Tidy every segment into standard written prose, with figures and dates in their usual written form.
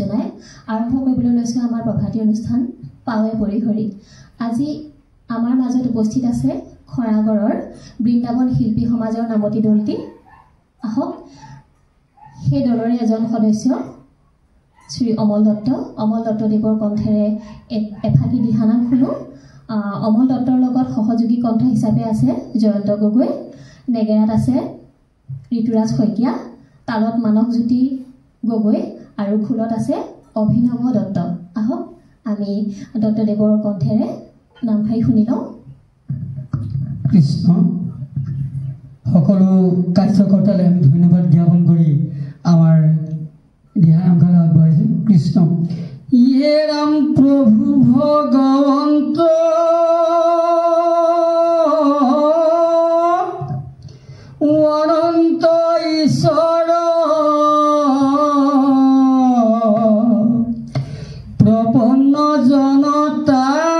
জনাই আৰম্ভ কৰিবলৈ লৈছোঁ আমাৰ প্ৰভাতী অনুষ্ঠান পাৱে পৰিহৰি। আজি আমাৰ মাজত উপস্থিত আছে খৰাগড়ৰ বৃন্দাবন শিল্পী সমাজৰ নামতি দলটি। আহক সেই দলৰে এজন সদস্য শ্ৰী অমল দত্তদেৱৰ কণ্ঠেৰে এফাকি দিহানাম শুনো। অমল দত্তৰ লগত সহযোগী কণ্ঠ হিচাপে আছে জয়ন্ত গগৈ, নেগেৰাত আছে ঋতুৰাজ শইকীয়া, তালত মানসজ্যোতি গগৈ আৰু খোলত আছে অভিনৱ দত্ত। আহক আমি দত্তদেৱৰ কণ্ঠেৰে নামখাই শুনি লওঁ। কৃষ্ণ সকলো কাৰ্যকৰ্তালৈ আমি ধন্যবাদ জ্ঞাপন কৰি আমাৰ দিহানামখন আগবঢ়াইছোঁ। কৃষ্ণ ইয়ে ৰাম প্ৰভু ভগৱন্ত অনন্ত ঈশ্বৰ প্ৰপন্ন জনতাৰণ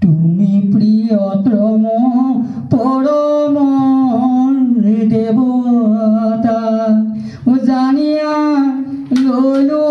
তুমি প্ৰিয়তম পৰম দেৱতা জানিয়া লৈলো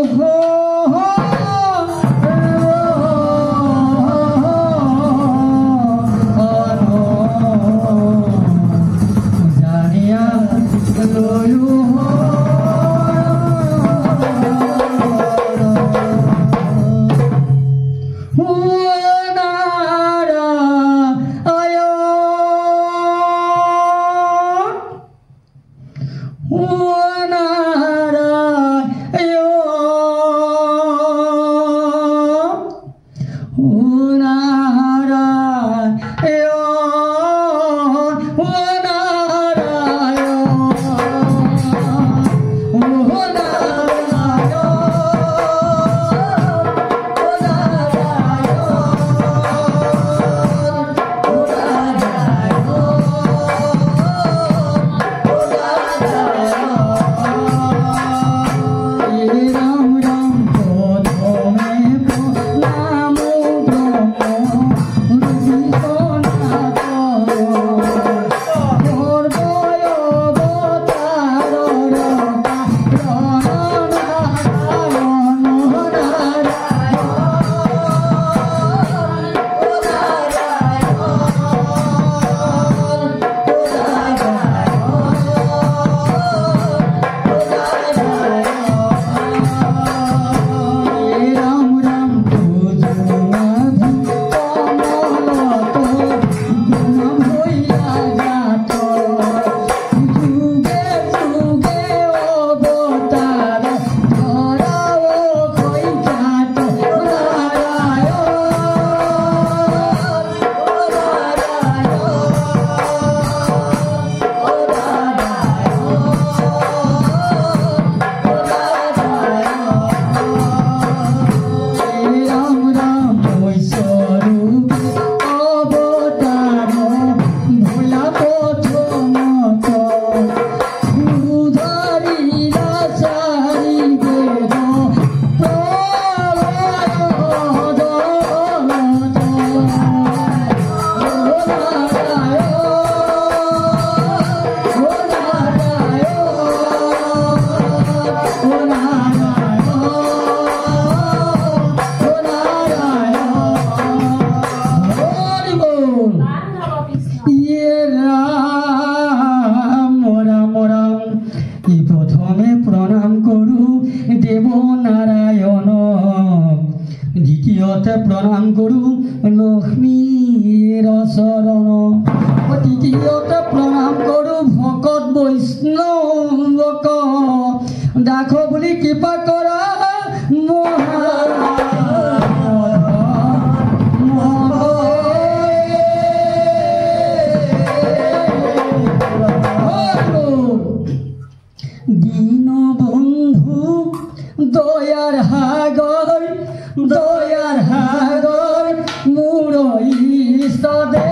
প্ৰণাম কৰো লক্ষ্মীৰ চৰণ, তৃতীয়তে প্ৰণাম কৰো ভকত বৈষ্ণৱক, দাস বুলি কৃপা কৰা দীন বন্ধু দয়াৰ সাগৰ মোৰ ইষ্টদেৱ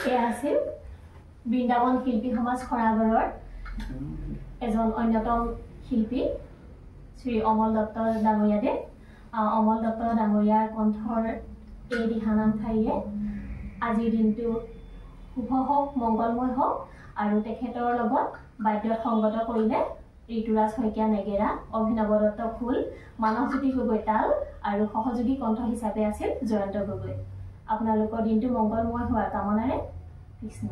এয়া আছিল বৃন্দাবন শিল্পী সমাজ খৰাগড়ৰ এজন অন্যতম শিল্পী শ্ৰী অমল দত্ত ডাঙৰীয়াদেৱ। অমল দত্ত ডাঙৰীয়াৰ কণ্ঠৰ এই দিহানাম ঠাইৰে আজিৰ দিনটো শুভ হওক, মংগলময় হওক আৰু তেখেতৰ লগত বাদ্যত সংগত কৰিলে ঋতুৰাজ শইকীয়া নেগেৰা, অভিনৱ দত্ত খোল, মানসজ্যোতি গগৈ তাল আৰু সহযোগী কণ্ঠ হিচাপে আছিল জয়ন্ত গগৈ। আপোনালোকৰ দিনটো মংগলময় হোৱাৰ কামনাৰে কৃষ্ণ।